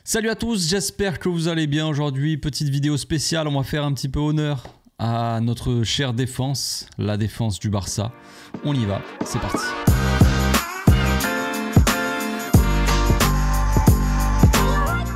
Salut à tous, j'espère que vous allez bien aujourd'hui. Petite vidéo spéciale, on va faire un petit peu honneur à notre chère défense, la défense du Barça. On y va, c'est parti.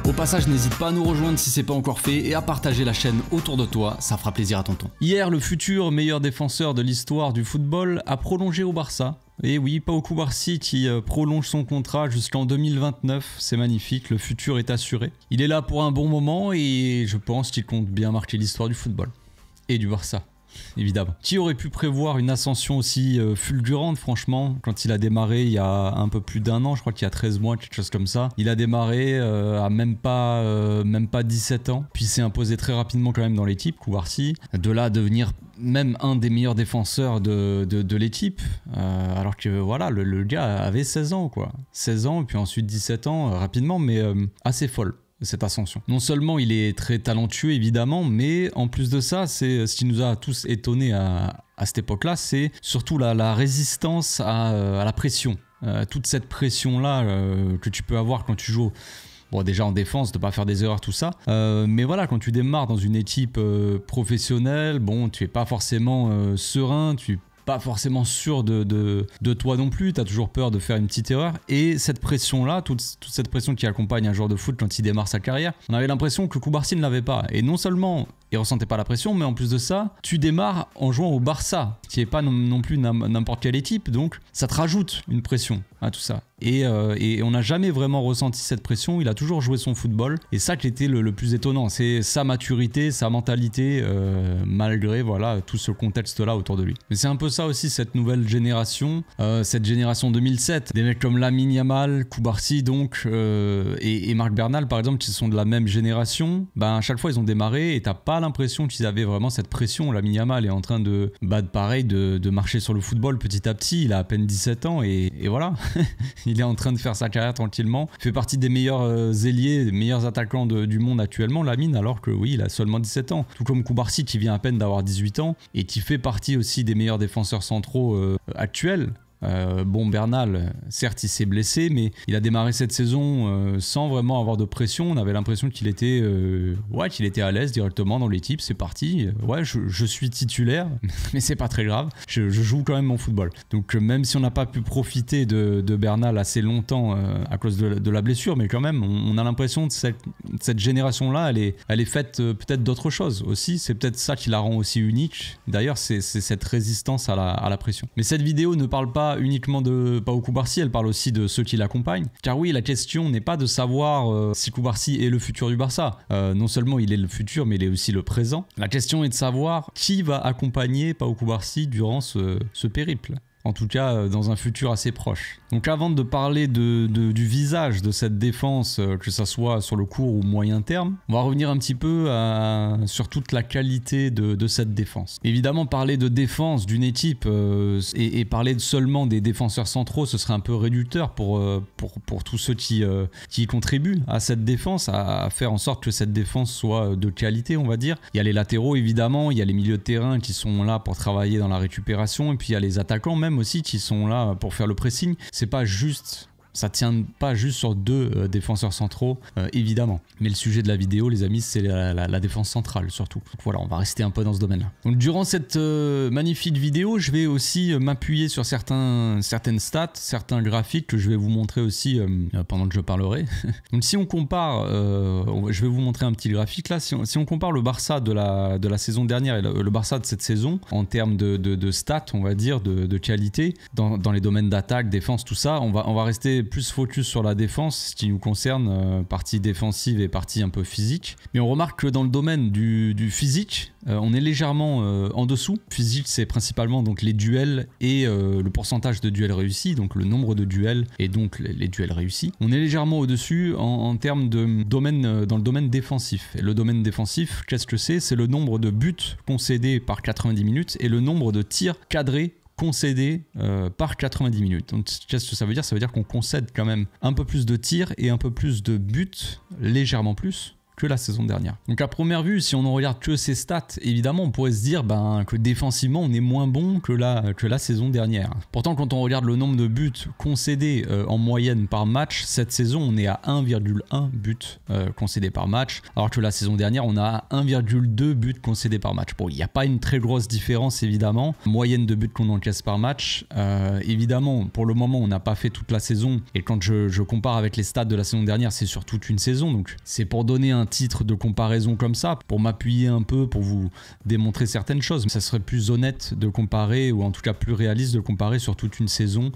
Au passage, n'hésite pas à nous rejoindre si c'est pas encore fait et à partager la chaîne autour de toi, ça fera plaisir à tonton. Hier, le futur meilleur défenseur de l'histoire du football a prolongé au Barça. Et oui, Pau Cubarsí qui prolonge son contrat jusqu'en 2029, c'est magnifique, le futur est assuré. Il est là pour un bon moment et je pense qu'il compte bien marquer l'histoire du football. Et du Barça, évidemment. Qui aurait pu prévoir une ascension aussi fulgurante, franchement, quand il a démarré il y a un peu plus d'un an, je crois qu'il y a 13 mois, quelque chose comme ça. Il a démarré à même pas 17 ans, puis s'est imposé très rapidement quand même dans l'équipe, Cubarsí. De là à devenir même un des meilleurs défenseurs de l'équipe, alors que voilà, le gars avait 16 ans, quoi. 16 ans, puis ensuite 17 ans, rapidement, mais assez folle, cette ascension. Non seulement il est très talentueux, évidemment, mais en plus de ça, c'est ce qui nous a tous étonnés à cette époque-là, c'est surtout la résistance à la pression. Toute cette pression-là que tu peux avoir quand tu joues... Bon, déjà en défense, de pas faire des erreurs, tout ça. Mais voilà, quand tu démarres dans une équipe professionnelle, bon, tu es pas forcément serein, tu es pas forcément sûr de toi non plus, tu as toujours peur de faire une petite erreur. Et cette pression-là, toute cette pression qui accompagne un joueur de foot quand il démarre sa carrière, on avait l'impression que Cubarsí ne l'avait pas. Et non seulement il ressentait pas la pression, mais en plus de ça, tu démarres en jouant au Barça, qui est pas non plus n'importe quelle équipe, donc ça te rajoute une pression à tout ça. Et on n'a jamais vraiment ressenti cette pression, il a toujours joué son football, et ça qui était le plus étonnant, c'est sa maturité, sa mentalité, malgré voilà tout ce contexte-là autour de lui. Mais c'est un peu ça aussi, cette nouvelle génération, cette génération 2007, des mecs comme Lamine Yamal, Cubarsí donc, et Marc Bernal par exemple, qui sont de la même génération, ben à chaque fois ils ont démarré, et t'as pas l'impression qu'ils avaient vraiment cette pression. Lamine Yamal est en train de marcher sur le football petit à petit, il a à peine 17 ans, et voilà. Il est en train de faire sa carrière tranquillement. Il fait partie des meilleurs ailiers, des meilleurs attaquants du monde actuellement, Lamine, alors que oui, il a seulement 17 ans. Tout comme Cubarsí qui vient à peine d'avoir 18 ans et qui fait partie aussi des meilleurs défenseurs centraux actuels. Bon, Bernal, certes il s'est blessé, mais il a démarré cette saison sans vraiment avoir de pression. On avait l'impression qu'il était à l'aise directement dans l'équipe. C'est parti, ouais, je suis titulaire, mais c'est pas très grave, je joue quand même mon football. Donc même si on n'a pas pu profiter de Bernal assez longtemps à cause de la blessure, mais quand même on a l'impression que cette génération là elle est faite peut-être d'autre chose aussi. C'est peut-être ça qui la rend aussi unique. D'ailleurs c'est cette résistance à la pression. Mais cette vidéo ne parle pas uniquement de Pau Cubarsí, elle parle aussi de ceux qui l'accompagnent. Car oui, la question n'est pas de savoir si Cubarsí est le futur du Barça. Non seulement il est le futur, mais il est aussi le présent. La question est de savoir qui va accompagner Pau Cubarsí durant ce périple. En tout cas, dans un futur assez proche. Donc avant de parler du visage de cette défense, que ça soit sur le court ou moyen terme, on va revenir un petit peu sur toute la qualité de cette défense. Évidemment, parler de défense d'une équipe et parler seulement des défenseurs centraux, ce serait un peu réducteur pour tous ceux qui y contribuent à cette défense, à faire en sorte que cette défense soit de qualité, on va dire. Il y a les latéraux, évidemment, il y a les milieux de terrain qui sont là pour travailler dans la récupération, et puis il y a les attaquants même aussi qui sont là pour faire le pressing. C'est pas juste, ça tient pas juste sur deux défenseurs centraux, évidemment. Mais le sujet de la vidéo, les amis, c'est la défense centrale surtout. Donc voilà, on va rester un peu dans ce domaine-là. Donc durant cette magnifique vidéo, je vais aussi m'appuyer sur certaines stats, certains graphiques que je vais vous montrer aussi pendant que je parlerai. Donc si on compare, je vais vous montrer un petit graphique là, si on compare le Barça de la saison dernière et le Barça de cette saison, en termes de stats, on va dire, de qualité, dans les domaines d'attaque, défense, tout ça, on va rester plus focus sur la défense, ce qui nous concerne, partie défensive et partie un peu physique. Mais on remarque que dans le domaine du physique, on est légèrement en dessous. Physique, c'est principalement donc les duels et le pourcentage de duels réussis, donc le nombre de duels et donc les duels réussis. On est légèrement au-dessus en termes de domaine, dans le domaine défensif. Et le domaine défensif, qu'est-ce que c'est? C'est le nombre de buts concédés par 90 minutes et le nombre de tirs cadrés concédé par 90 minutes. Donc qu'est-ce que ça veut dire? Ça veut dire qu'on concède quand même un peu plus de tirs et un peu plus de buts, légèrement plus, que la saison dernière. Donc à première vue, si on ne regarde que ces stats, évidemment on pourrait se dire que défensivement on est moins bon que la saison dernière. Pourtant quand on regarde le nombre de buts concédés en moyenne par match, cette saison on est à 1,1 but concédé par match, alors que la saison dernière on a 1,2 buts concédés par match. Bon, il n'y a pas une très grosse différence évidemment, moyenne de buts qu'on encaisse par match. Évidemment pour le moment on n'a pas fait toute la saison, et quand je compare avec les stats de la saison dernière, c'est sur toute une saison, donc c'est pour donner un titre de comparaison comme ça, pour m'appuyer un peu, pour vous démontrer certaines choses. Ça serait plus honnête de comparer, ou en tout cas plus réaliste de comparer sur toute une saison,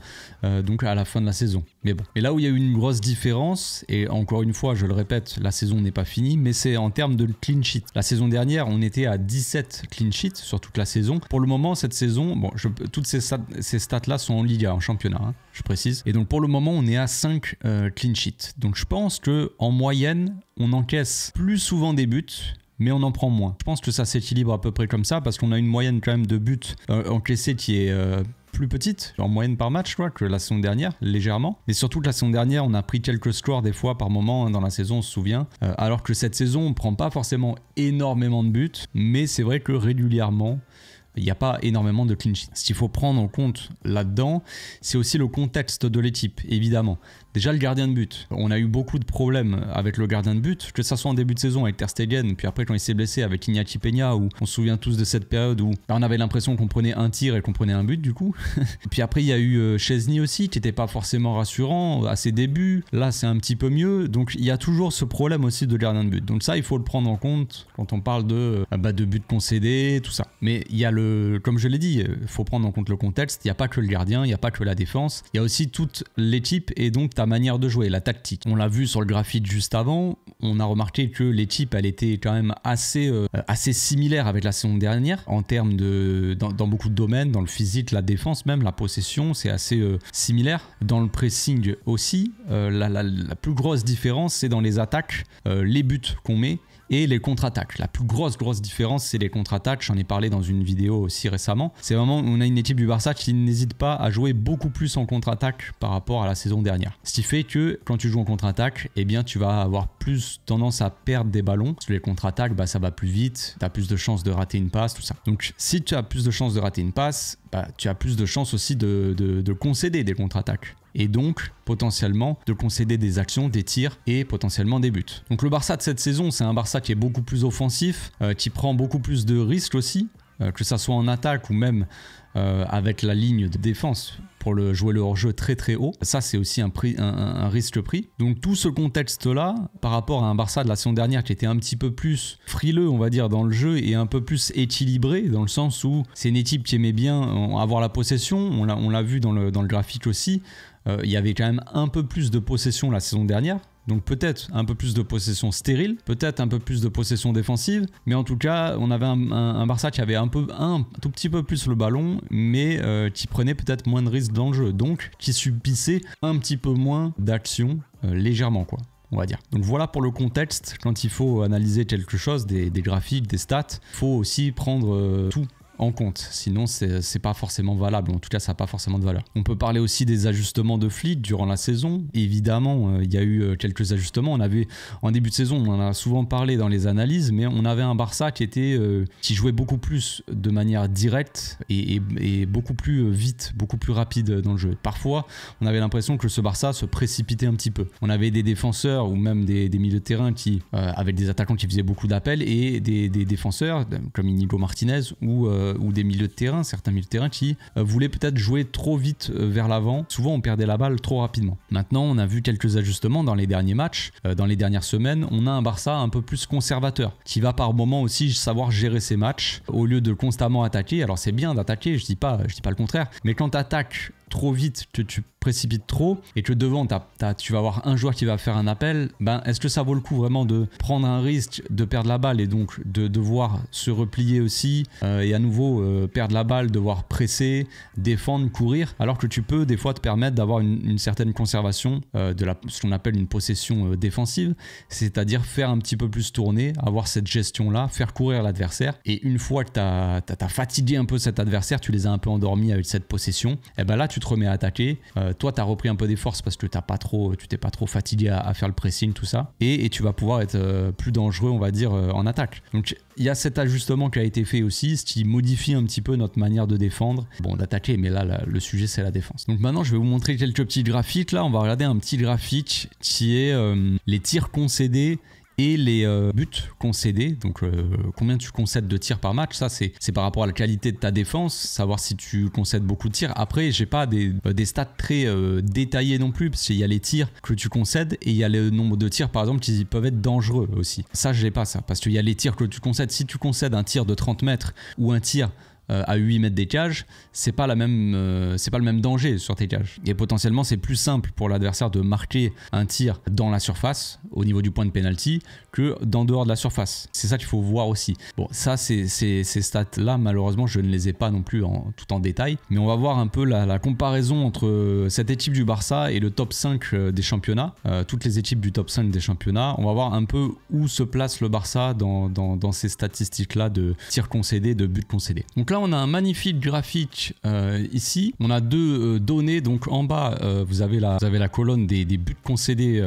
donc à la fin de la saison. Mais bon, et là où il y a eu une grosse différence, et encore une fois je le répète, la saison n'est pas finie, mais c'est en termes de clean sheet. La saison dernière on était à 17 clean sheets sur toute la saison. Pour le moment cette saison, bon, toutes ces stats là sont en Liga, en championnat, hein, je précise, et donc pour le moment on est à 5 clean sheets. Donc je pense que en moyenne on encaisse plus souvent des buts, mais on en prend moins. Je pense que ça s'équilibre à peu près comme ça, parce qu'on a une moyenne quand même de buts encaissés qui est plus petite en moyenne par match que la saison dernière, légèrement. Mais surtout que la saison dernière on a pris quelques scores des fois par moment, hein, dans la saison, on se souvient, alors que cette saison on prend pas forcément énormément de buts, mais c'est vrai que régulièrement il n'y a pas énormément de clean sheet. Ce qu'il faut prendre en compte là-dedans, c'est aussi le contexte de l'équipe, évidemment. Déjà le gardien de but. On a eu beaucoup de problèmes avec le gardien de but, que ça soit en début de saison avec Ter Stegen, puis après quand il s'est blessé avec Iñaki Peña, où on se souvient tous de cette période où on avait l'impression qu'on prenait un tir et qu'on prenait un but du coup. Puis après il y a eu Szczesny aussi, qui n'était pas forcément rassurant à ses débuts. Là c'est un petit peu mieux, donc il y a toujours ce problème aussi de gardien de but. Donc ça il faut le prendre en compte quand on parle de buts concédés, tout ça. Mais il y a comme je l'ai dit, il faut prendre en compte le contexte. Il n'y a pas que le gardien, il n'y a pas que la défense, il y a aussi toute l'équipe et donc ta manière de jouer, la tactique. On l'a vu sur le graphique juste avant, on a remarqué que l'équipe elle était quand même assez similaire avec la saison dernière en termes dans beaucoup de domaines, dans le physique, la défense même, la possession, c'est assez similaire. Dans le pressing aussi, la plus grosse différence c'est dans les attaques, les buts qu'on met et les contre-attaques. La plus grosse différence c'est les contre-attaques, j'en ai parlé dans une vidéo aussi récemment. C'est vraiment, on a une équipe du Barça qui n'hésite pas à jouer beaucoup plus en contre-attaque par rapport à la saison dernière. Ce qui fait que quand tu joues en contre-attaque, eh bien tu vas avoir plus tendance à perdre des ballons, parce que les contre-attaques ça va plus vite, tu as plus de chances de rater une passe, tout ça. Donc si tu as plus de chances de rater une passe, tu as plus de chances aussi de concéder des contre-attaques. Et donc potentiellement de concéder des actions, des tirs et potentiellement des buts. Donc le Barça de cette saison, c'est un Barça qui est beaucoup plus offensif, qui prend beaucoup plus de risques aussi, que ça soit en attaque ou même avec la ligne de défense pour jouer le hors-jeu très très haut. Ça c'est aussi un risque pris. Donc tout ce contexte là par rapport à un Barça de la saison dernière qui était un petit peu plus frileux on va dire dans le jeu et un peu plus équilibré, dans le sens où c'est une équipe qui aimait bien avoir la possession, on l'a vu dans le graphique aussi. Il y avait quand même un peu plus de possession la saison dernière. Donc peut-être un peu plus de possession stérile, peut-être un peu plus de possession défensive, mais en tout cas on avait un Barça qui avait un tout petit peu plus le ballon, mais qui prenait peut-être moins de risques dans le jeu, donc qui subissait un petit peu moins d'actions, légèrement quoi, on va dire. Donc voilà pour le contexte. Quand il faut analyser quelque chose, des graphiques, des stats, il faut aussi prendre tout en compte, sinon c'est pas forcément valable, en tout cas ça n'a pas forcément de valeur. On peut parler aussi des ajustements de Flick durant la saison. Évidemment il y a eu quelques ajustements, on avait en début de saison, on en a souvent parlé dans les analyses, mais on avait un Barça qui jouait beaucoup plus de manière directe et beaucoup plus vite, beaucoup plus rapide dans le jeu. Parfois on avait l'impression que ce Barça se précipitait un petit peu. On avait des défenseurs ou même des milieux de terrain qui avec des attaquants qui faisaient beaucoup d'appels et des défenseurs comme Inigo Martinez ou des milieux de terrain, certains milieux de terrain qui voulaient peut-être jouer trop vite vers l'avant. Souvent on perdait la balle trop rapidement. Maintenant on a vu quelques ajustements dans les derniers matchs, dans les dernières semaines. On a un Barça un peu plus conservateur qui va par moment aussi savoir gérer ses matchs au lieu de constamment attaquer. Alors c'est bien d'attaquer, je dis pas le contraire, mais quand tu attaques trop vite, que tu précipites trop et que devant tu vas avoir un joueur qui va faire un appel, est-ce que ça vaut le coup vraiment de prendre un risque de perdre la balle et donc de devoir se replier aussi et à nouveau perdre la balle, devoir presser, défendre, courir, alors que tu peux des fois te permettre d'avoir une certaine conservation ce qu'on appelle une possession défensive, c'est-à-dire faire un petit peu plus tourner, avoir cette gestion là, faire courir l'adversaire, et une fois que tu as fatigué un peu cet adversaire, tu les as un peu endormis avec cette possession, et là tu te remets à attaquer. Toi, tu as repris un peu des forces parce que tu t'es pas trop fatigué à faire le pressing, tout ça. Et tu vas pouvoir être plus dangereux, on va dire, en attaque. Donc, il y a cet ajustement qui a été fait aussi, ce qui modifie un petit peu notre manière de défendre. Bon, d'attaquer, mais là, le sujet, c'est la défense. Donc maintenant, je vais vous montrer quelques petits graphiques. Là, on va regarder un petit graphique qui est les tirs concédés et les buts concédés, donc combien tu concèdes de tirs par match. Ça c'est par rapport à la qualité de ta défense, savoir si tu concèdes beaucoup de tirs. Après j'ai pas des stats très détaillés non plus, parce qu'il y a les tirs que tu concèdes et il y a le nombre de tirs par exemple qui peuvent être dangereux aussi. Ça j'ai pas ça, parce qu'il y a les tirs que tu concèdes. Si tu concèdes un tir de 30 mètres ou un tir à 8 mètres des cages, c'est pas le même danger sur tes cages. Et potentiellement, c'est plus simple pour l'adversaire de marquer un tir dans la surface, au niveau du point de pénalty, que d'en dehors de la surface. C'est ça qu'il faut voir aussi. Bon, ça, ces stats-là, malheureusement, je ne les ai pas non plus tout en détail. Mais on va voir un peu la comparaison entre cette équipe du Barça et le top 5 des championnats. Toutes les équipes du top 5 des championnats. On va voir un peu où se place le Barça dans ces statistiques-là de tirs concédés, de buts concédés. Donc là, on a un magnifique graphique ici. On a deux données. Donc en bas, vous avez la colonne des buts concédés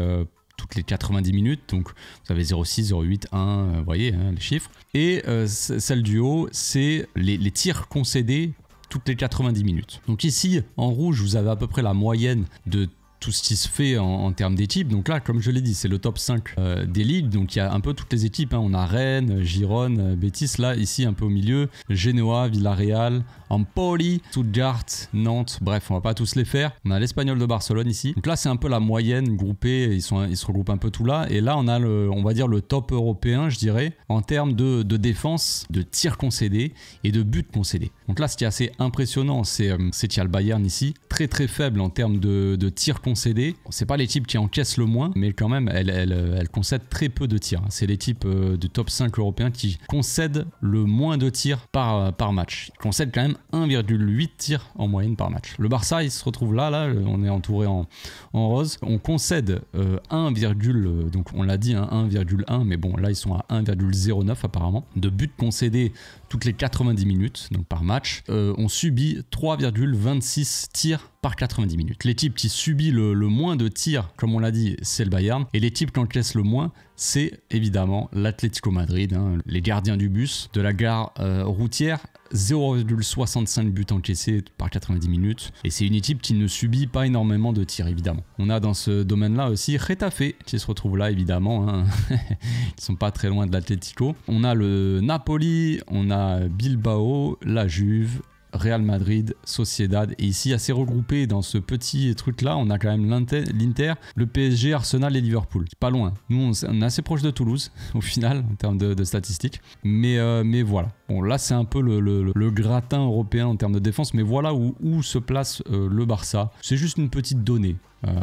toutes les 90 minutes. Donc vous avez 0,6, 0,8, 1, vous voyez hein, les chiffres. Et celle du haut, c'est les tirs concédés toutes les 90 minutes. Donc ici, en rouge, vous avez à peu près la moyenne de tout ce qui se fait en termes d'équipes. Donc là, comme je l'ai dit, c'est le top 5 des ligues. Donc il y a un peu toutes les équipes. Hein. On a Rennes, Girone, Betis. Là, ici, un peu au milieu. Genoa, Villarreal, Empoli, Stuttgart, Nantes. Bref, on va pas tous les faire. On a l'Espagnol de Barcelone ici. Donc là, c'est un peu la moyenne groupée. Ils se regroupent un peu tout là. Et là, on a on va dire le top européen, je dirais, en termes de défense, de tirs concédés et de buts concédés. Donc là, ce qui est assez impressionnant, c'est qu'il y a le Bayern ici. Très très faible en termes de tirs concédés. C'est pas l'équipe qui encaisse le moins, mais quand même, elle concède très peu de tirs. C'est l'équipe du top 5 européen qui concède le moins de tirs par match. Il concède quand même 1,8 tirs en moyenne par match. Le Barça, il se retrouve là, on est entouré en rose. On concède donc on l'a dit, hein, 1,1, mais bon, là, ils sont à 1,09 apparemment, de buts concédés toutes les 90 minutes, donc par match. On subit 3,26 tirs par 90 minutes. L'équipe qui subit le moins de tirs, comme on l'a dit, c'est le Bayern. Et l'équipe qui encaisse le moins, c'est évidemment l'Atlético Madrid, hein, les gardiens du bus de la gare routière. 0,65 buts encaissés par 90 minutes. Et c'est une équipe qui ne subit pas énormément de tirs, évidemment. On a dans ce domaine-là aussi Getafe, qui se retrouve là, évidemment. Hein. Ils sont pas très loin de l'Atlético. On a le Napoli, on a Bilbao, la Juve, Real Madrid, Sociedad, et ici assez regroupé dans ce petit truc là, on a quand même l'Inter, le PSG, Arsenal et Liverpool. Pas loin. Nous on est assez proche de Toulouse au final en termes de statistiques, mais voilà. Bon là c'est un peu le gratin européen en termes de défense, mais voilà où se place le Barça. C'est juste une petite donnée.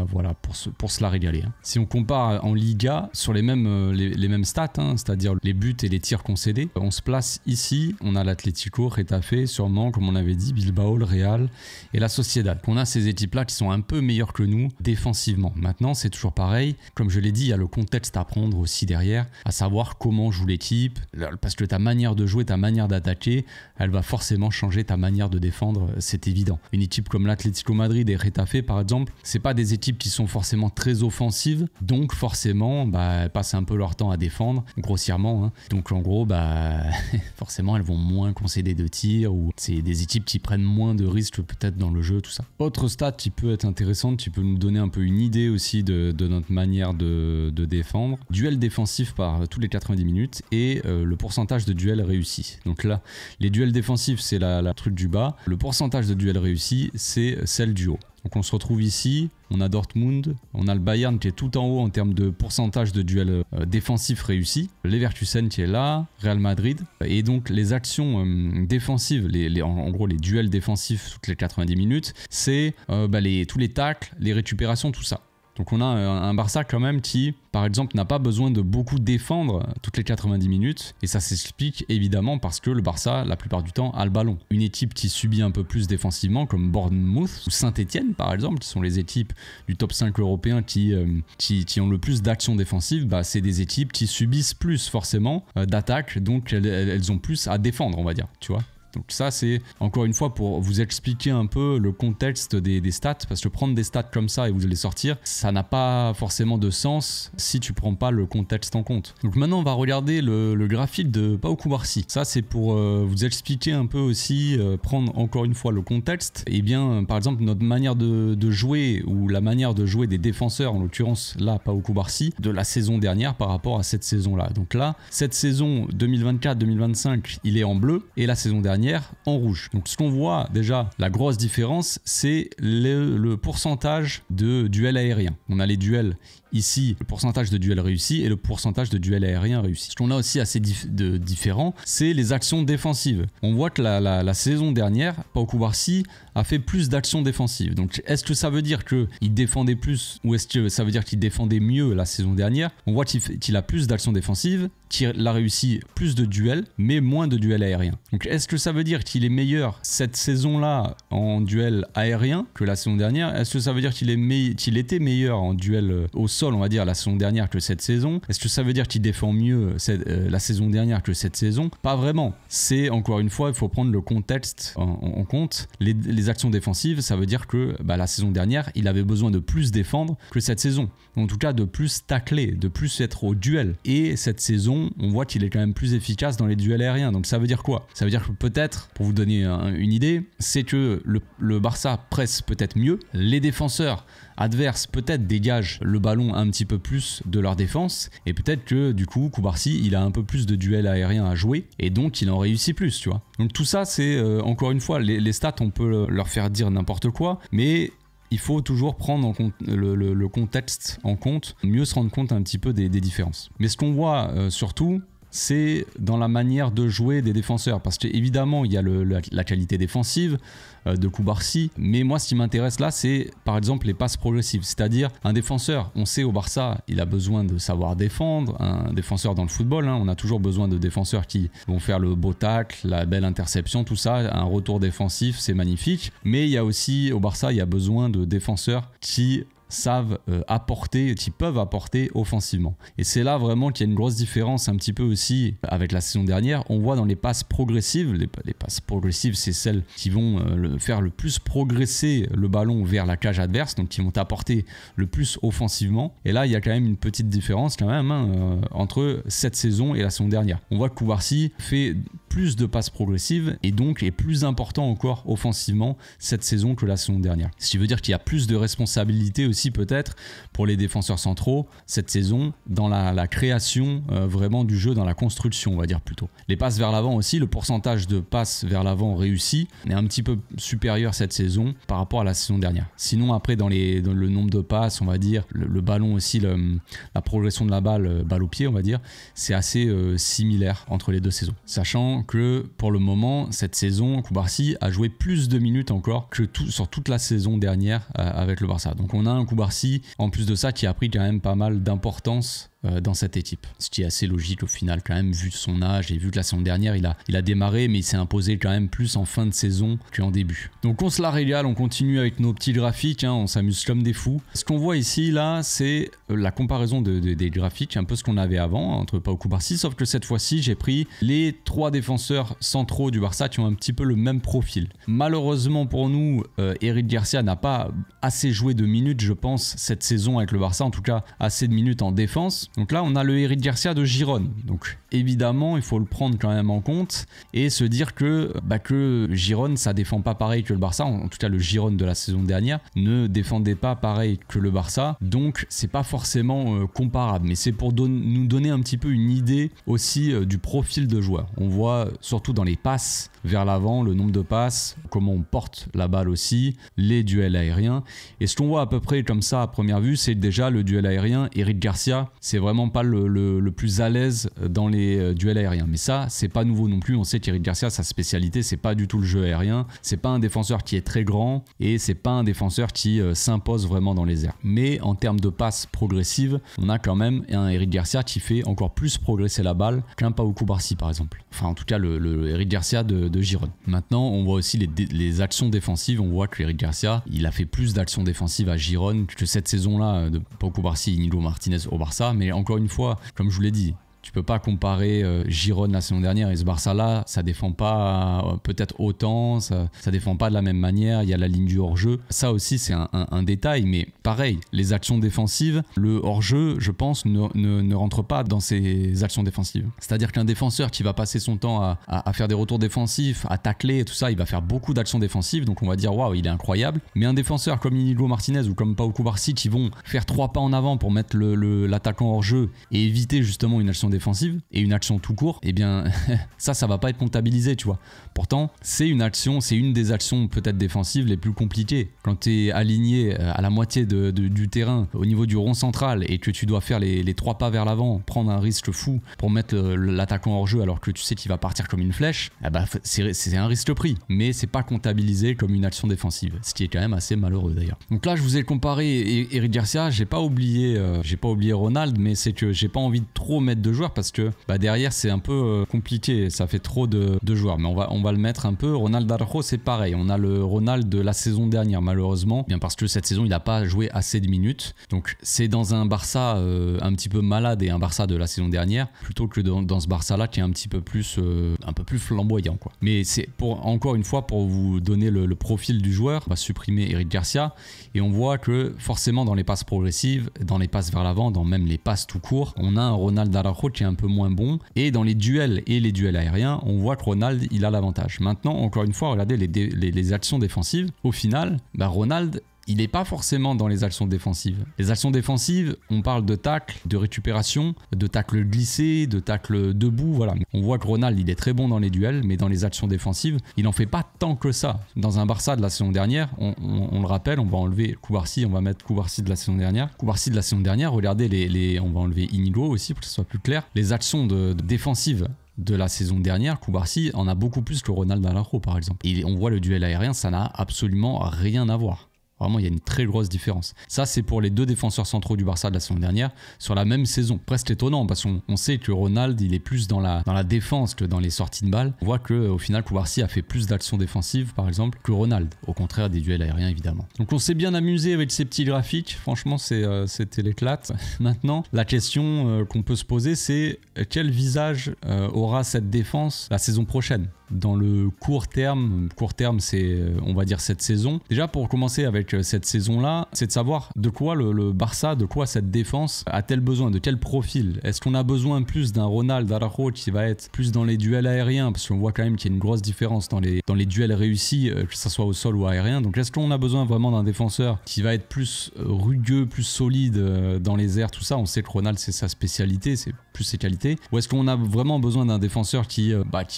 Voilà, pour se la régaler. Hein. Si on compare en Liga sur les mêmes stats, hein, c'est-à-dire les buts et les tirs concédés, on se place ici, on a l'Atlético, Getafe, sûrement, comme on avait dit, Bilbao, le Real et la Sociedad. On a ces équipes-là qui sont un peu meilleures que nous défensivement. Maintenant, c'est toujours pareil. Comme je l'ai dit, il y a le contexte à prendre aussi derrière, à savoir comment joue l'équipe, parce que ta manière de jouer, ta manière d'attaquer, elle va forcément changer ta manière de défendre, c'est évident. Une équipe comme l'Atlético Madrid et Getafe, par exemple, c'est pas des équipes qui sont forcément très offensives, donc forcément elles passent un peu leur temps à défendre grossièrement, hein. Donc en gros forcément elles vont moins concéder de tirs, ou c'est des équipes qui prennent moins de risques peut-être dans le jeu, tout ça. Autre stat qui peut être intéressante, qui peut nous donner un peu une idée aussi de notre manière de défendre: duel défensif par tous les 90 minutes et le pourcentage de duels réussis. Donc là les duels défensifs c'est la truc du bas, le pourcentage de duels réussis c'est celle du haut. Donc on se retrouve ici, on a Dortmund, on a le Bayern qui est tout en haut en termes de pourcentage de duels défensifs réussis, Leverkusen qui est là, Real Madrid, et donc les actions défensives, en gros les duels défensifs toutes les 90 minutes, c'est tous les tacles, les récupérations, tout ça. Donc on a un Barça quand même qui, par exemple, n'a pas besoin de beaucoup défendre toutes les 90 minutes. Et ça s'explique évidemment parce que le Barça, la plupart du temps, a le ballon. Une équipe qui subit un peu plus défensivement, comme Bournemouth ou Saint-Etienne par exemple, qui sont les équipes du top 5 européen qui ont le plus d'actions défensives, c'est des équipes qui subissent plus forcément d'attaques, donc elles ont plus à défendre, on va dire, tu vois. Donc ça, c'est encore une fois pour vous expliquer un peu le contexte des stats, parce que prendre des stats comme ça et vous les sortir, ça n'a pas forcément de sens si tu prends pas le contexte en compte. Donc maintenant, on va regarder le graphique de Pau Cubarsí. Ça, c'est pour vous expliquer un peu aussi, prendre encore une fois le contexte. Et bien, par exemple, notre manière de jouer ou la manière de jouer des défenseurs, en l'occurrence là, Pau Cubarsí, de la saison dernière par rapport à cette saison-là. Donc là, cette saison 2024-2025, il est en bleu et la saison dernière en rouge. Donc ce qu'on voit déjà, la grosse différence, c'est le pourcentage de duels aériens. On a les duels ici, le pourcentage de duels réussis et le pourcentage de duels aériens réussis. Ce qu'on a aussi assez différent, c'est les actions défensives. On voit que la saison dernière, Pau Cubarsí a fait plus d'actions défensives. Donc est-ce que ça veut dire qu'il défendait plus ou est-ce que ça veut dire qu'il défendait mieux la saison dernière? On voit qu'il a plus d'actions défensives, qu'il a réussi plus de duels, mais moins de duels aériens. Donc est-ce que ça veut dire qu'il est meilleur cette saison-là en duel aérien que la saison dernière? Est-ce que ça veut dire qu'il était meilleur en duel au sol, on va dire, la saison dernière que cette saison? Est-ce que ça veut dire qu'il défend mieux la saison dernière que cette saison? Pas vraiment. C'est, encore une fois, il faut prendre le contexte en compte. Les actions défensives, ça veut dire que la saison dernière, il avait besoin de plus défendre que cette saison. En tout cas, de plus tacler, de plus être au duel. Et cette saison, on voit qu'il est quand même plus efficace dans les duels aériens. Donc ça veut dire quoi? Ça veut dire que peut-être, pour vous donner une idée, c'est que le Barça presse peut-être mieux. Les défenseurs adverses peut-être dégagent le ballon un petit peu plus de leur défense. Et peut-être que du coup, Cubarsí, il a un peu plus de duels aériens à jouer. Et donc, il en réussit plus, tu vois. Donc tout ça, c'est encore une fois, les stats, on peut leur faire dire n'importe quoi. Mais il faut toujours prendre en compte le contexte en compte, mieux se rendre compte un petit peu des différences. Mais ce qu'on voit surtout, c'est dans la manière de jouer des défenseurs. Parce qu'évidemment, il y a la qualité défensive de Cubarsí. Mais moi, ce qui m'intéresse là, c'est par exemple les passes progressives. C'est-à-dire, un défenseur, on sait au Barça, il a besoin de savoir défendre. Un défenseur dans le football, on a toujours besoin de défenseurs qui vont faire le beau tacle, la belle interception, tout ça. Un retour défensif, c'est magnifique. Mais il y a aussi, au Barça, il y a besoin de défenseurs qui savent apporter, qui peuvent apporter offensivement. Et c'est là vraiment qu'il y a une grosse différence un petit peu aussi avec la saison dernière. On voit dans les passes progressives, les passes progressives, c'est celles qui vont faire le plus progresser le ballon vers la cage adverse, donc qui vont apporter le plus offensivement. Et là, il y a quand même une petite différence quand même entre cette saison et la saison dernière. On voit que Cubarsí fait plus de passes progressives et donc est plus important encore offensivement cette saison que la saison dernière. Ce qui veut dire qu'il y a plus de responsabilités aussi peut-être pour les défenseurs centraux cette saison dans la création vraiment du jeu, dans la construction on va dire plutôt. Les passes vers l'avant aussi, le pourcentage de passes vers l'avant réussi est un petit peu supérieur cette saison par rapport à la saison dernière. Sinon après dans le nombre de passes on va dire, le ballon aussi, la progression de la balle au pied on va dire, c'est assez similaire entre les deux saisons. Sachant que pour le moment cette saison Cubarsí a joué plus de minutes encore que sur toute la saison dernière avec le Barça. Donc on a un Cubarsí en plus de ça qui a pris quand même pas mal d'importance dans cette équipe. Ce qui est assez logique au final quand même vu son âge et vu que la saison dernière il a démarré mais il s'est imposé quand même plus en fin de saison qu'en début. Donc on se la régale, on continue avec nos petits graphiques, on s'amuse comme des fous. Ce qu'on voit ici là c'est la comparaison des graphiques, un peu ce qu'on avait avant entre Pau Cubarsí, sauf que cette fois-ci j'ai pris les 3 défenseurs centraux du Barça qui ont un petit peu le même profil. Malheureusement pour nous, Eric Garcia n'a pas assez joué de minutes je pense cette saison avec le Barça, en tout cas assez de minutes en défense. Donc là, on a le Eric Garcia de Girone. Donc évidemment, il faut le prendre quand même en compte et se dire que Girone, ça défend pas pareil que le Barça. En tout cas, le Girone de la saison dernière ne défendait pas pareil que le Barça. Donc, c'est pas forcément comparable. Mais c'est pour nous donner un petit peu une idée aussi du profil de joueur. On voit surtout dans les passes vers l'avant, le nombre de passes, comment on porte la balle aussi, les duels aériens. Et ce qu'on voit à peu près comme ça à première vue, c'est déjà le duel aérien. Eric Garcia, c'est vraiment pas le plus à l'aise dans les duels aériens. Mais ça, c'est pas nouveau non plus. On sait qu'Eric Garcia, sa spécialité, c'est pas du tout le jeu aérien. C'est pas un défenseur qui est très grand et c'est pas un défenseur qui s'impose vraiment dans les airs. Mais en termes de passes progressives, on a quand même un Eric Garcia qui fait encore plus progresser la balle qu'un Pau Cubarsí par exemple. Enfin, en tout cas, le Eric Garcia de Girone. Maintenant, on voit aussi les actions défensives. On voit que Eric Garcia, il a fait plus d'actions défensives à Girone que cette saison-là de Pau Cubarsí et Inigo Martinez au Barça. Mais encore une fois, comme je vous l'ai dit, Tu peux pas comparer Girone la saison dernière et ce Barça-là, ça défend pas peut-être autant, ça défend pas de la même manière, il y a la ligne du hors-jeu. Ça aussi, c'est un détail, mais pareil, les actions défensives, le hors-jeu, je pense, ne rentre pas dans ces actions défensives. C'est-à-dire qu'un défenseur qui va passer son temps à faire des retours défensifs, à tacler et tout ça, il va faire beaucoup d'actions défensives, donc on va dire waouh, il est incroyable. Mais un défenseur comme Inigo Martinez ou comme Pau Cubarsí qui vont faire 3 pas en avant pour mettre l'attaquant hors-jeu et éviter justement une action défensive et une action tout court, eh bien ça va pas être comptabilisé, tu vois. Pourtant, c'est une des actions peut-être défensives les plus compliquées. Quand tu es aligné à la moitié du terrain, au niveau du rond central, et que tu dois faire les 3 pas vers l'avant, prendre un risque fou pour mettre l'attaquant hors jeu alors que tu sais qu'il va partir comme une flèche, eh ben, c'est un risque pris. Mais c'est pas comptabilisé comme une action défensive, ce qui est quand même assez malheureux d'ailleurs. Donc là, je vous ai comparé Eric Garcia, j'ai pas oublié Ronald, mais c'est que j'ai pas envie de trop mettre de joueurs parce que derrière c'est un peu compliqué, ça fait trop de joueurs, mais on va le mettre un peu. Ronald Araujo, c'est pareil, on a le Ronald de la saison dernière malheureusement, bien parce que cette saison il n'a pas joué assez de minutes, donc c'est dans un Barça un petit peu malade et un Barça de la saison dernière plutôt que dans ce Barça là qui est un peu plus flamboyant quoi. Mais c'est encore une fois pour vous donner le profil du joueur, on va supprimer Eric Garcia et on voit que forcément dans les passes progressives, dans les passes vers l'avant, dans même les passes tout court, on a un Ronald Araujo qui est un peu moins bon, et dans les duels aériens, on voit que Ronald il a l'avantage. Maintenant, encore une fois, regardez les actions défensives, au final, Ronald il n'est pas forcément dans les actions défensives. Les actions défensives, on parle de tacle, de récupération, de tacle glissé, de tacle debout, voilà. On voit que Ronald, il est très bon dans les duels, mais dans les actions défensives, il n'en fait pas tant que ça. Dans un Barça de la saison dernière, on le rappelle, on va enlever Cubarsí, on va mettre Cubarsí de la saison dernière. Cubarsí de la saison dernière, regardez, on va enlever Inigo aussi pour que ce soit plus clair. Les actions défensives de la saison dernière, Cubarsí en a beaucoup plus que Ronald Araujo par exemple. Et on voit le duel aérien, ça n'a absolument rien à voir. Vraiment, il y a une très grosse différence. Ça, c'est pour les 2 défenseurs centraux du Barça de la saison dernière sur la même saison. Presque étonnant parce qu'on sait que Ronald, il est plus dans la défense que dans les sorties de balles. On voit qu'au final, Cubarsí a fait plus d'actions défensives, par exemple, que Ronald. Au contraire des duels aériens, évidemment. Donc, on s'est bien amusé avec ces petits graphiques. Franchement, c'était l'éclate. Maintenant, la question qu'on peut se poser, c'est quel visage aura cette défense la saison prochaine ? Dans le court terme c'est on va dire cette saison. Déjà pour commencer avec cette saison-là, c'est de savoir de quoi le Barça, de quoi cette défense a-t-elle besoin, de quel profil. Est-ce qu'on a besoin plus d'un Ronald Araujo qui va être plus dans les duels aériens, parce qu'on voit quand même qu'il y a une grosse différence dans les duels réussis, que ce soit au sol ou aérien. Donc est-ce qu'on a besoin vraiment d'un défenseur qui va être plus rugueux, plus solide dans les airs, tout ça. On sait que Ronald c'est sa spécialité, c'est plus ses qualités. Ou est-ce qu'on a vraiment besoin d'un défenseur qui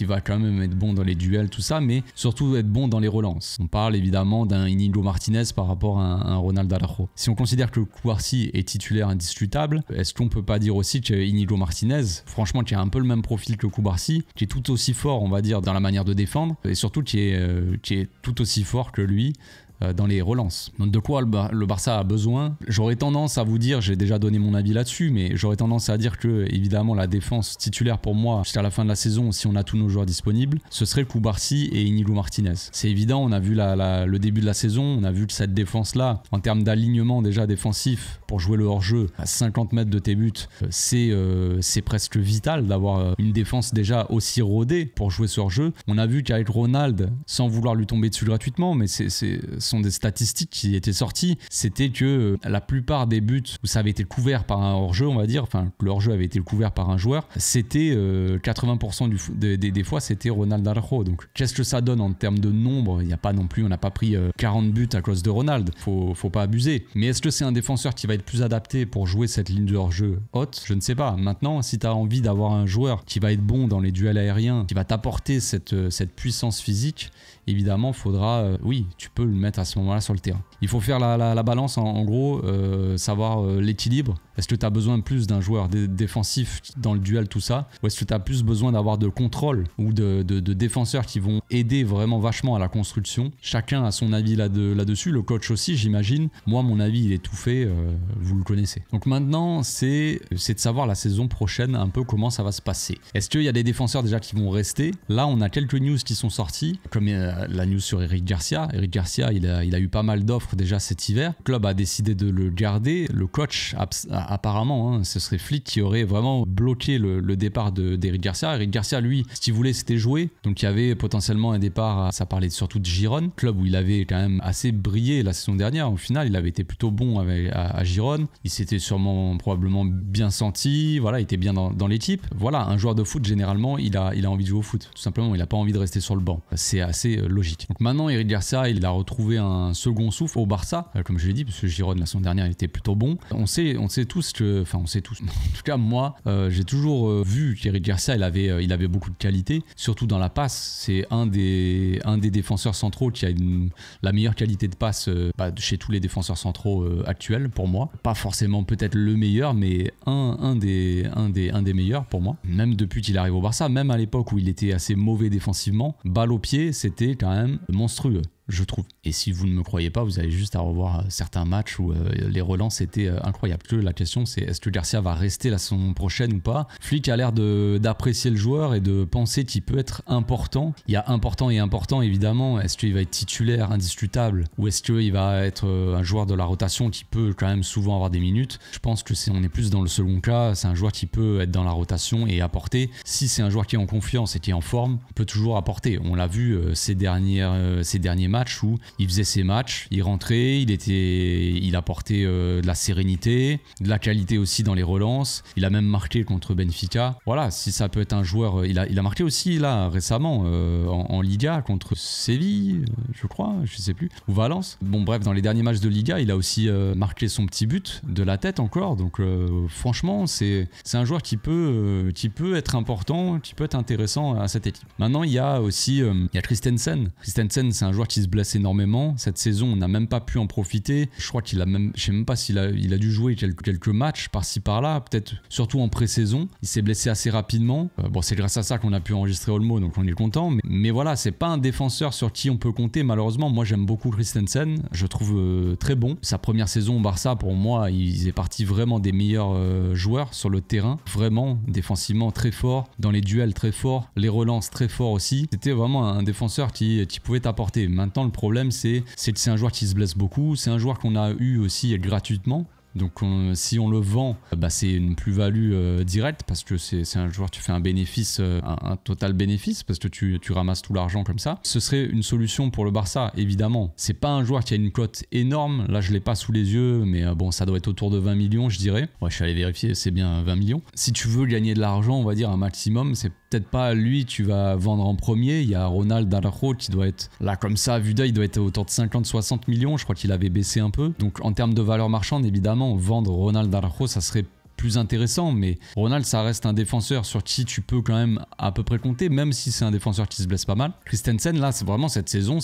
va quand même être bon dans les duels, tout ça, mais surtout être bon dans les relances. On parle évidemment d'un Inigo Martinez par rapport à un Ronald Araujo. Si on considère que Cubarsí est titulaire indiscutable, est-ce qu'on peut pas dire aussi que Inigo Martinez, franchement, qui a un peu le même profil que Cubarsí, qui est tout aussi fort, on va dire, dans la manière de défendre, et surtout qui est tout aussi fort que lui dans les relances. Donc de quoi le Barça a besoin? J'aurais tendance à vous dire, j'ai déjà donné mon avis là-dessus, mais j'aurais tendance à dire que évidemment la défense titulaire pour moi jusqu'à la fin de la saison, si on a tous nos joueurs disponibles, ce serait Cubarsí et Inigo Martinez. C'est évident, on a vu le début de la saison, on a vu que cette défense-là, en termes d'alignement déjà défensif pour jouer le hors-jeu à 50 mètres de tes buts, c'est presque vital d'avoir une défense déjà aussi rodée pour jouer ce hors-jeu. On a vu qu'avec Ronald, sans vouloir lui tomber dessus gratuitement, mais sont des statistiques qui étaient sorties, c'était que la plupart des buts où ça avait été couvert par un hors-jeu, on va dire, enfin le hors-jeu avait été couvert par un joueur, c'était 80% des fois c'était Ronald Araujo. Donc qu'est-ce que ça donne en termes de nombre? Il n'y a pas non plus, on n'a pas pris 40 buts à cause de Ronald, faut pas abuser. Mais est-ce que c'est un défenseur qui va être plus adapté pour jouer cette ligne de hors-jeu haute? Je ne sais pas. Maintenant, si tu as envie d'avoir un joueur qui va être bon dans les duels aériens, qui va t'apporter cette puissance physique, évidemment, faudra, oui, tu peux le mettre à ce moment-là sur le terrain. Il faut faire la balance, en gros, savoir l'équilibre. Est-ce que tu as besoin plus d'un joueur défensif dans le duel, tout ça, ou est-ce que tu as plus besoin d'avoir de contrôle ou de défenseurs qui vont aider vraiment vachement à la construction? Chacun a son avis là-dessus, le coach aussi, j'imagine. Moi, mon avis, il est tout fait, vous le connaissez. Donc maintenant, c'est de savoir la saison prochaine un peu comment ça va se passer. Est-ce qu'il y a des défenseurs déjà qui vont rester? Là, on a quelques news qui sont sorties, comme la news sur Eric Garcia. Eric Garcia, il a eu pas mal d'offres déjà cet hiver. Le club a décidé de le garder. Le coach a apparemment, hein, ce serait Flick qui aurait vraiment bloqué le départ d'Eric Garcia. Eric Garcia, lui, ce qu'il voulait, c'était jouer. Donc il y avait potentiellement un départ, ça parlait surtout de Girone, club où il avait quand même assez brillé la saison dernière. Au final, il avait été plutôt bon à Girone. Il s'était probablement bien senti. Voilà, il était bien dans l'équipe. Voilà, un joueur de foot, généralement, il a envie de jouer au foot. Tout simplement, il n'a pas envie de rester sur le banc. C'est assez logique. Donc maintenant, Eric Garcia, il a retrouvé un second souffle au Barça, comme je l'ai dit, parce que Girone, la saison dernière, il était plutôt bon. On sait tous que... Enfin, on sait tous. En tout cas, moi, j'ai toujours vu qu'Eric Garcia, il avait beaucoup de qualité, surtout dans la passe. C'est un des défenseurs centraux qui a la meilleure qualité de passe chez tous les défenseurs centraux actuels, pour moi. Pas forcément peut-être le meilleur, mais un des meilleurs pour moi. Même depuis qu'il arrive au Barça, même à l'époque où il était assez mauvais défensivement, balle au pied, c'était quand même monstrueux, je trouve. Et si vous ne me croyez pas, vous avez juste à revoir certains matchs où les relances étaient incroyables. La question, c'est est-ce que Garcia va rester la saison prochaine ou pas? Flick a l'air d'apprécier le joueur et de penser qu'il peut être important. Il y a important et important, évidemment. Est-ce qu'il va être titulaire, indiscutable, ou est-ce qu'il va être un joueur de la rotation qui peut quand même souvent avoir des minutes? Je pense que on est plus dans le second cas. C'est un joueur qui peut être dans la rotation et apporter. Si c'est un joueur qui est en confiance et qui est en forme, il peut toujours apporter. On l'a vu ces derniers matchs où il faisait ses matchs, il rentrait, il apportait de la sérénité, de la qualité aussi dans les relances. Il a même marqué contre Benfica. Voilà, si ça peut être un joueur, il a marqué aussi là récemment en Liga contre Séville, je crois, je sais plus, ou Valence. Bon bref, dans les derniers matchs de Liga, il a aussi marqué son petit but de la tête encore. Donc franchement, c'est un joueur qui peut être important, qui peut être intéressant à cette équipe. Maintenant, il y a aussi Christensen. Christensen, c'est un joueur qui se blesse énormément. Cette saison, on n'a même pas pu en profiter. Je crois qu'il a même, je sais même pas s'il a dû jouer quelques matchs par-ci par-là, peut-être surtout en pré-saison. Il s'est blessé assez rapidement. Bon, c'est grâce à ça qu'on a pu enregistrer Olmo, donc on est content. Mais voilà, c'est pas un défenseur sur qui on peut compter. Malheureusement, moi j'aime beaucoup Christensen. Je trouve très bon. Sa première saison au Barça, pour moi, il est parti vraiment des meilleurs joueurs sur le terrain. Vraiment, défensivement très fort, dans les duels très fort, les relances très fort aussi. C'était vraiment un défenseur qui pouvait t'apporter. Maintenant, le problème, c'est que c'est un joueur qui se blesse beaucoup. C'est un joueur qu'on a eu aussi gratuitement. Donc si on le vend, c'est une plus-value directe parce que c'est un joueur, tu fais un bénéfice, un total bénéfice parce que tu ramasses tout l'argent comme ça. Ce serait une solution pour le Barça, évidemment. C'est pas un joueur qui a une cote énorme. Là, je l'ai pas sous les yeux, mais bon, ça doit être autour de 20 millions, je dirais. Ouais, je suis allé vérifier, c'est bien 20 millions. Si tu veux gagner de l'argent, on va dire un maximum, c'est peut-être pas lui tu vas vendre en premier. Il y a Ronald Araujo qui doit être là comme ça, vu d'œil, il doit être autour de 50-60 millions. Je crois qu'il avait baissé un peu. Donc en termes de valeur marchande, évidemment, vendre Ronald Araujo, ça serait plus intéressant, mais Ronald, ça reste un défenseur sur qui tu peux quand même à peu près compter, même si c'est un défenseur qui se blesse pas mal. Christensen, là, c'est vraiment cette saison,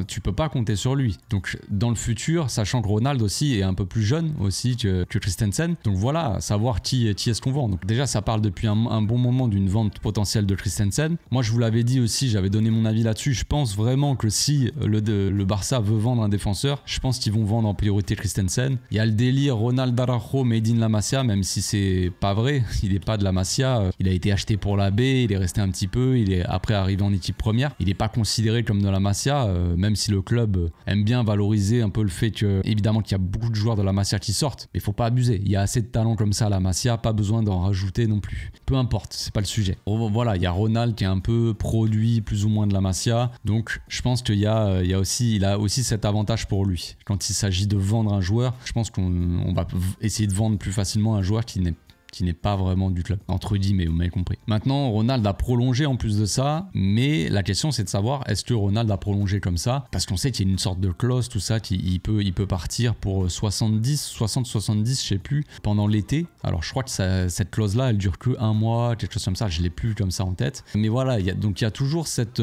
tu peux pas compter sur lui. Donc dans le futur, sachant que Ronald aussi est un peu plus jeune aussi que Christensen, donc voilà, savoir qui est-ce qu'on vend. Donc déjà, ça parle depuis un bon moment d'une vente potentielle de Christensen. Moi, je vous l'avais dit aussi, j'avais donné mon avis là-dessus. Je pense vraiment que si le Barça veut vendre un défenseur, je pense qu'ils vont vendre en priorité Christensen. Il y a le délire Ronald Araujo made in la Masia, même si c'est pas vrai, il est pas de la Masia, il a été acheté pour la B, il est resté un petit peu, il est après arrivé en équipe première, il est pas considéré comme de la Masia, même si le club aime bien valoriser un peu le fait que, évidemment qu'il y a beaucoup de joueurs de la Masia qui sortent, mais il faut pas abuser, il y a assez de talent comme ça à la Masia, pas besoin d'en rajouter non plus. Peu importe, c'est pas le sujet. Voilà, il y a Ronald qui est un peu produit plus ou moins de la Masia, donc je pense qu'il il a aussi cet avantage pour lui. Quand il s'agit de vendre un joueur, je pense qu'on va essayer de vendre plus facilement un joueur qui n'est pas vraiment du club, entre guillemets, vous m'avez compris. Maintenant, Ronald a prolongé en plus de ça, mais la question c'est de savoir, est-ce que Ronald a prolongé comme ça? Parce qu'on sait qu'il y a une sorte de clause, tout ça, il peut partir pour 60-70, je sais plus, pendant l'été. Alors je crois que cette clause-là, elle dure que un mois, quelque chose comme ça, je l'ai plus comme ça en tête. Mais voilà, il y a toujours cette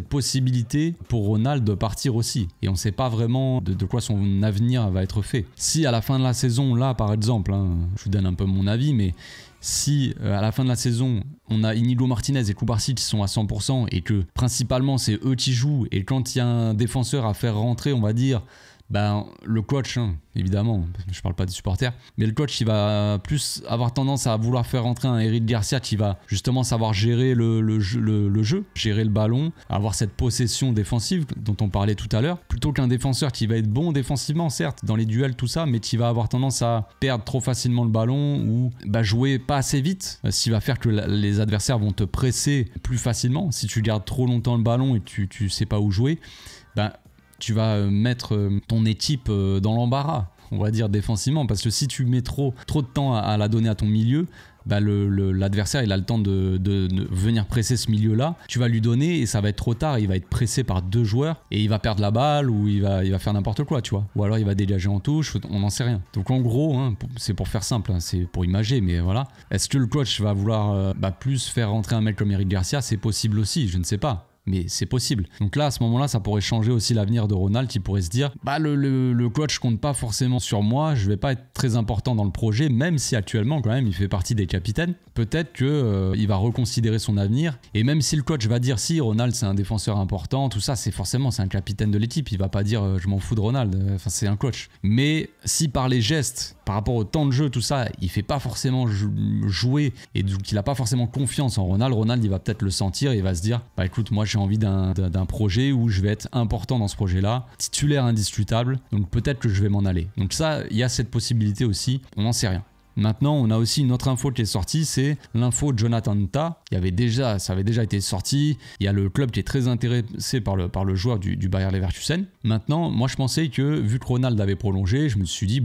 possibilité pour Ronald de partir aussi. Et on ne sait pas vraiment de quoi son avenir va être fait. Si à la fin de la saison, là par exemple, je vous donne un peu mon avis, mais si à la fin de la saison on a Inigo Martinez et Cubarsí qui sont à 100% et que principalement c'est eux qui jouent, et quand il y a un défenseur à faire rentrer, on va dire ben, le coach, hein, évidemment, je parle pas des supporters, mais le coach il va plus avoir tendance à vouloir faire rentrer un Eric Garcia qui va justement savoir gérer le jeu, gérer le ballon, avoir cette possession défensive dont on parlait tout à l'heure, plutôt qu'un défenseur qui va être bon défensivement, certes, dans les duels, tout ça, mais qui va avoir tendance à perdre trop facilement le ballon ou jouer pas assez vite, ce qui va faire que les adversaires vont te presser plus facilement. Si tu gardes trop longtemps le ballon et que tu sais pas où jouer, tu vas mettre ton équipe dans l'embarras, on va dire défensivement, parce que si tu mets trop de temps à la donner à ton milieu, l'adversaire il a le temps de venir presser ce milieu là, tu vas lui donner et ça va être trop tard, il va être pressé par 2 joueurs et il va perdre la balle ou il va faire n'importe quoi, tu vois, ou alors il va dégager en touche, on n'en sait rien. Donc en gros, hein, c'est pour faire simple, hein, c'est pour imager, mais voilà, est-ce que le coach va vouloir plus faire rentrer un mec comme Eric Garcia? C'est possible aussi, je ne sais pas, mais c'est possible. Donc là, à ce moment-là, ça pourrait changer aussi l'avenir de Ronald, qui pourrait se dire le coach compte pas forcément sur moi, je vais pas être très important dans le projet, même si actuellement quand même il fait partie des capitaines. Peut-être que il va reconsidérer son avenir, et même si le coach va dire si Ronald c'est un défenseur important, tout ça, c'est un capitaine de l'équipe, il va pas dire je m'en fous de Ronald, enfin c'est un coach. Mais si par les gestes, par rapport au temps de jeu, tout ça, il fait pas forcément jouer et donc il a pas forcément confiance en Ronald il va peut-être le sentir et il va se dire écoute, moi j'ai envie d'un projet où je vais être important dans ce projet-là, titulaire indiscutable, donc peut-être que je vais m'en aller. Donc ça, il y a cette possibilité aussi, on n'en sait rien. Maintenant, on a aussi une autre info qui est sortie, c'est l'info de Jonathan Tah. Ça avait déjà été sorti. Il y a le club qui est très intéressé par le joueur du Bayer Leverkusen. Maintenant, moi je pensais que vu que Ronald avait prolongé, je me suis dit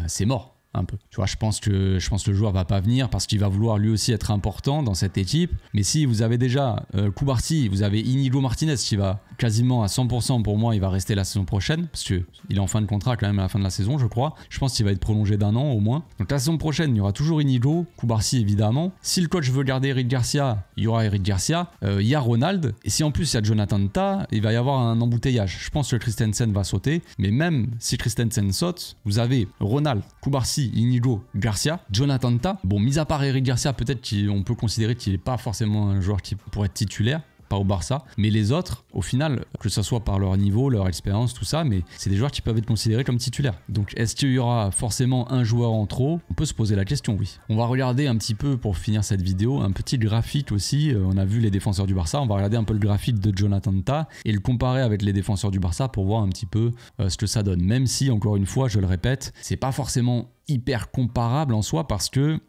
c'est mort. Un peu. Tu vois, je pense que le joueur va pas venir parce qu'il va vouloir lui aussi être important dans cette équipe. Mais si vous avez déjà Cubarsí, vous avez Inigo Martinez qui va quasiment à 100% pour moi, il va rester la saison prochaine parce qu'il est en fin de contrat quand même à la fin de la saison, je crois. Je pense qu'il va être prolongé d'1 an au moins. Donc la saison prochaine, il y aura toujours Inigo, Cubarsí évidemment. Si le coach veut garder Eric Garcia, il y aura Eric Garcia. Il y a Ronald. Et si en plus il y a Jonathan Tah, il va y avoir un embouteillage. Je pense que Christensen va sauter. Mais même si Christensen saute, vous avez Ronald, Cubarsí, Inigo, Garcia, Jonathan Tah. Bon, mis à part Eric Garcia, peut-être qu'on peut considérer qu'il n'est pas forcément un joueur qui pourrait être titulaire, pas au Barça, mais les autres, au final, que ce soit par leur niveau, leur expérience, tout ça, mais c'est des joueurs qui peuvent être considérés comme titulaires. Donc est-ce qu'il y aura forcément un joueur en trop? On peut se poser la question, oui. On va regarder un petit peu, pour finir cette vidéo, un petit graphique aussi. On a vu les défenseurs du Barça, on va regarder un peu le graphique de Jonathan Tah et le comparer avec les défenseurs du Barça pour voir un petit peu ce que ça donne. Même si, encore une fois, je le répète, c'est pas forcément hyper comparable en soi parce que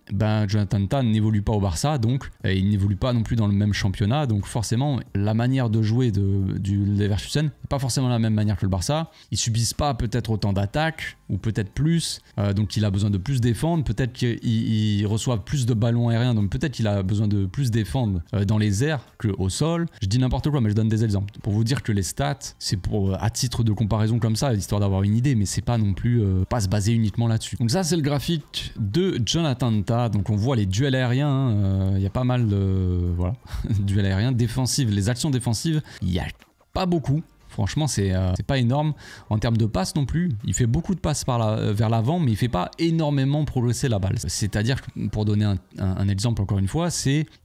Jonathan Tah n'évolue pas au Barça, donc il n'évolue pas non plus dans le même championnat, donc forcément la manière de jouer du Leverkusen n'est pas forcément la même manière que le Barça. Ils subissent pas peut-être autant d'attaques ou peut-être plus, donc il a besoin de plus défendre, peut-être qu'il reçoit plus de ballons aériens, donc peut-être qu'il a besoin de plus défendre dans les airs qu'au sol. Je dis n'importe quoi, mais je donne des exemples pour vous dire que les stats, c'est pour à titre de comparaison comme ça, histoire d'avoir une idée, mais c'est pas non plus pas se baser uniquement là-dessus. Donc ça, c'est le graphique de Jonathan Tah. Donc on voit les duels aériens, il y a pas mal de duels aériens défensifs, les actions défensives, il y a pas beaucoup. Franchement, c'est pas énorme. En termes de passes non plus, il fait beaucoup de passes vers l'avant, mais il fait pas énormément progresser la balle. C'est-à-dire, pour donner un exemple encore une fois,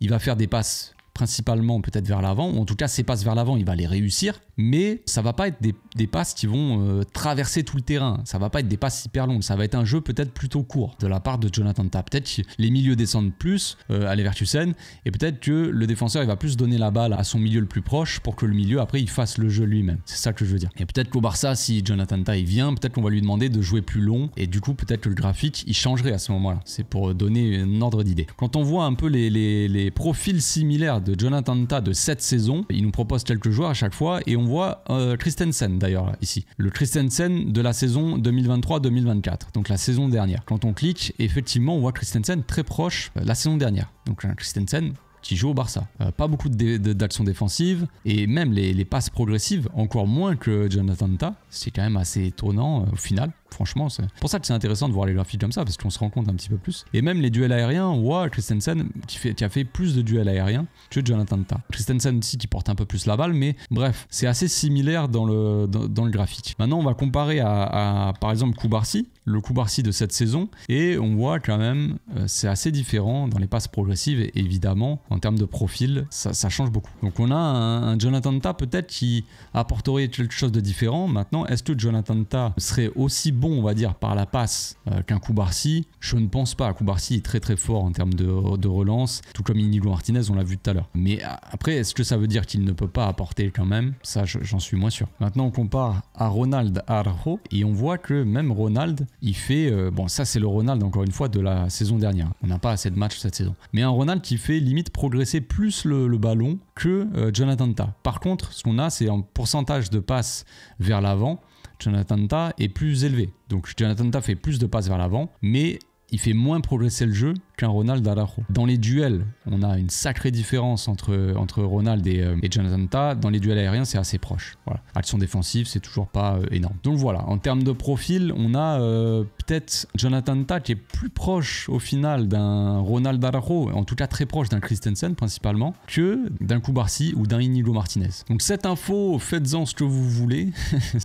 il va faire des passes principalement peut-être vers l'avant, ou en tout cas ses passes vers l'avant il va les réussir, mais ça va pas être des passes qui vont traverser tout le terrain, ça va pas être des passes hyper longues, ça va être un jeu peut-être plutôt court de la part de Jonathan Tah. Peut-être que les milieux descendent plus à Leverkusen, et peut-être que le défenseur il va plus donner la balle à son milieu le plus proche pour que le milieu après il fasse le jeu lui-même, c'est ça que je veux dire. Et peut-être qu'au Barça, si Jonathan Tah il vient, peut-être qu'on va lui demander de jouer plus long, et du coup peut-être que le graphique il changerait à ce moment-là. C'est pour donner un ordre d'idée. Quand on voit un peu les profils similaires de Jonathan Tah de cette saison, il nous propose quelques joueurs à chaque fois, et on voit Christensen d'ailleurs ici, le Christensen de la saison 2023-2024, donc la saison dernière. Quand on clique, effectivement on voit Christensen très proche la saison dernière, donc un Christensen qui joue au Barça. Pas beaucoup d'actions défensives, et même les passes progressives encore moins que Jonathan Tah. C'est quand même assez étonnant au final. Franchement, c'est pour ça que c'est intéressant de voir les graphiques comme ça, parce qu'on se rend compte un petit peu plus. Et même les duels aériens, on voit Christensen qui a fait plus de duels aériens que Jonathan Tah. Christensen aussi qui porte un peu plus la balle, mais bref, c'est assez similaire dans le graphique. Maintenant, on va comparer à par exemple Koubarsi, le Koubarsi de cette saison, et on voit quand même c'est assez différent dans les passes progressives, et évidemment en termes de profil ça change beaucoup. Donc on a un Jonathan Tah peut-être qui apporterait quelque chose de différent. Maintenant, est-ce que Jonathan Tah serait aussi bon, on va dire, par la passe qu'un Koubarsi? Je ne pense pas. Koubarsi est très très fort en termes de relance, tout comme Inigo Martinez, on l'a vu tout à l'heure. Mais après, est-ce que ça veut dire qu'il ne peut pas apporter quand même? Ça, j'en suis moins sûr. Maintenant, on compare à Ronald Araujo, et on voit que même Ronald, il fait... bon, ça c'est le Ronald, encore une fois, de la saison dernière. On n'a pas assez de matchs cette saison. Mais un Ronald qui fait limite progresser plus le ballon que Jonathan Tah. Par contre, ce qu'on a, c'est un pourcentage de passes vers l'avant. Jonathan Tah est plus élevé. Donc Jonathan Tah fait plus de passes vers l'avant, mais il fait moins progresser le jeu qu'un Ronald Araujo. Dans les duels, on a une sacrée différence entre Ronald et Jonathan Tah. Dans les duels aériens, c'est assez proche. Voilà. Action défensive, c'est toujours pas énorme. Donc voilà, en termes de profil, on a peut-être Jonathan Tah qui est plus proche au final d'un Ronald Araujo, en tout cas très proche d'un Christensen principalement, que d'un Koubarsi ou d'un Inigo Martinez. Donc cette info, faites-en ce que vous voulez.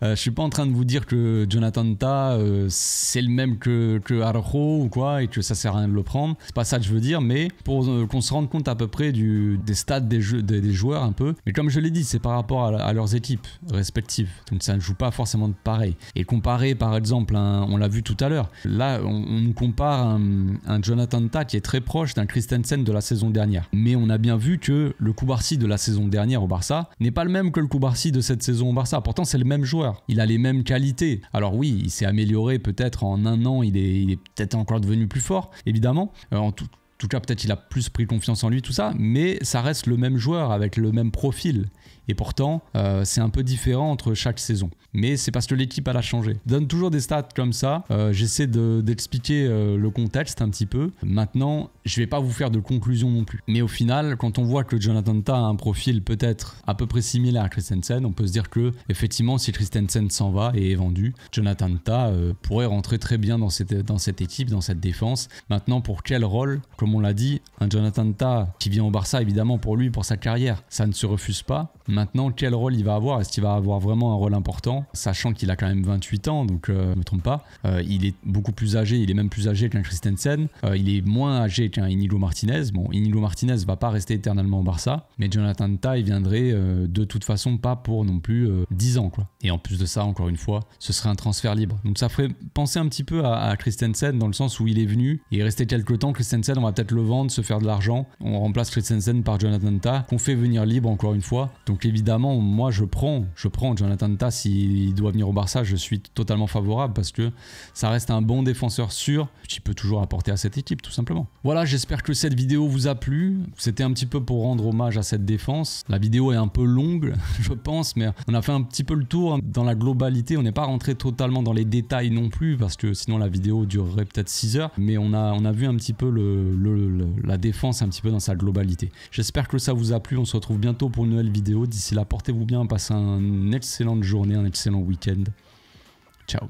Je suis pas en train de vous dire que Jonathan Tah c'est le même que Araujo ou quoi, et que ça sert à rien de le prendre. C'est pas ça que je veux dire, mais pour qu'on se rende compte à peu près des stats des joueurs un peu. Mais comme je l'ai dit, c'est par rapport à leurs équipes respectives. Donc ça ne joue pas forcément de pareil. Et comparer par exemple, on l'a vu tout à l'heure, là on nous compare un Jonathan Tah qui est très proche d'un Christensen de la saison dernière. Mais on a bien vu que le Koubarsi de la saison dernière au Barça n'est pas le même que le Koubarsi de cette saison au Barça. Pourtant c'est le même joueur. Il a les mêmes qualités. Alors oui, il s'est amélioré peut-être en un an, il est peut-être encore devenu plus fort, évidemment. En tout cas, peut-être il a plus pris confiance en lui, tout ça, mais ça reste le même joueur avec le même profil. Et pourtant, c'est un peu différent entre chaque saison. Mais c'est parce que l'équipe, elle a changé. Je donne toujours des stats comme ça. J'essaie d'expliquer le contexte un petit peu. Maintenant, je vais pas vous faire de conclusion non plus. Mais au final, quand on voit que Jonathan Tah a un profil peut-être à peu près similaire à Christensen, on peut se dire que effectivement, si Christensen s'en va et est vendu, Jonathan Tah pourrait rentrer très bien dans cette équipe, dans cette défense. Maintenant, pour quel rôle? Comme on l'a dit, un Jonathan Tah qui vient au Barça, évidemment pour lui, pour sa carrière, ça ne se refuse pas. Maintenant, quel rôle il va avoir? Est-ce qu'il va avoir vraiment un rôle important? Sachant qu'il a quand même 28 ans, donc je ne me trompe pas. Il est beaucoup plus âgé, il est même plus âgé qu'un Christensen. Il est moins âgé qu'un Inigo Martinez. Bon, Inigo Martinez ne va pas rester éternellement au Barça, mais Jonathan Tah, il viendrait de toute façon pas pour non plus 10 ans, quoi. Et en plus de ça, encore une fois, ce serait un transfert libre. Donc ça ferait penser un petit peu à Christensen dans le sens où il est venu, il est resté quelques temps. Christensen, on va peut-être le vendre, se faire de l'argent. On remplace Christensen par Jonathan Tah, qu'on fait venir libre encore une fois. Donc évidemment, moi je prends Jonathan Tah s'il doit venir au Barça, je suis totalement favorable parce que ça reste un bon défenseur sûr qui peut toujours apporter à cette équipe tout simplement. Voilà, j'espère que cette vidéo vous a plu. C'était un petit peu pour rendre hommage à cette défense. La vidéo est un peu longue, je pense, mais on a fait un petit peu le tour dans la globalité. On n'est pas rentré totalement dans les détails non plus parce que sinon la vidéo durerait peut-être 6 heures, mais on a vu un petit peu la défense un petit peu dans sa globalité. J'espère que ça vous a plu. On se retrouve bientôt pour une nouvelle vidéo. D'ici là, portez-vous bien, passez une excellente journée, un excellent week-end. Ciao.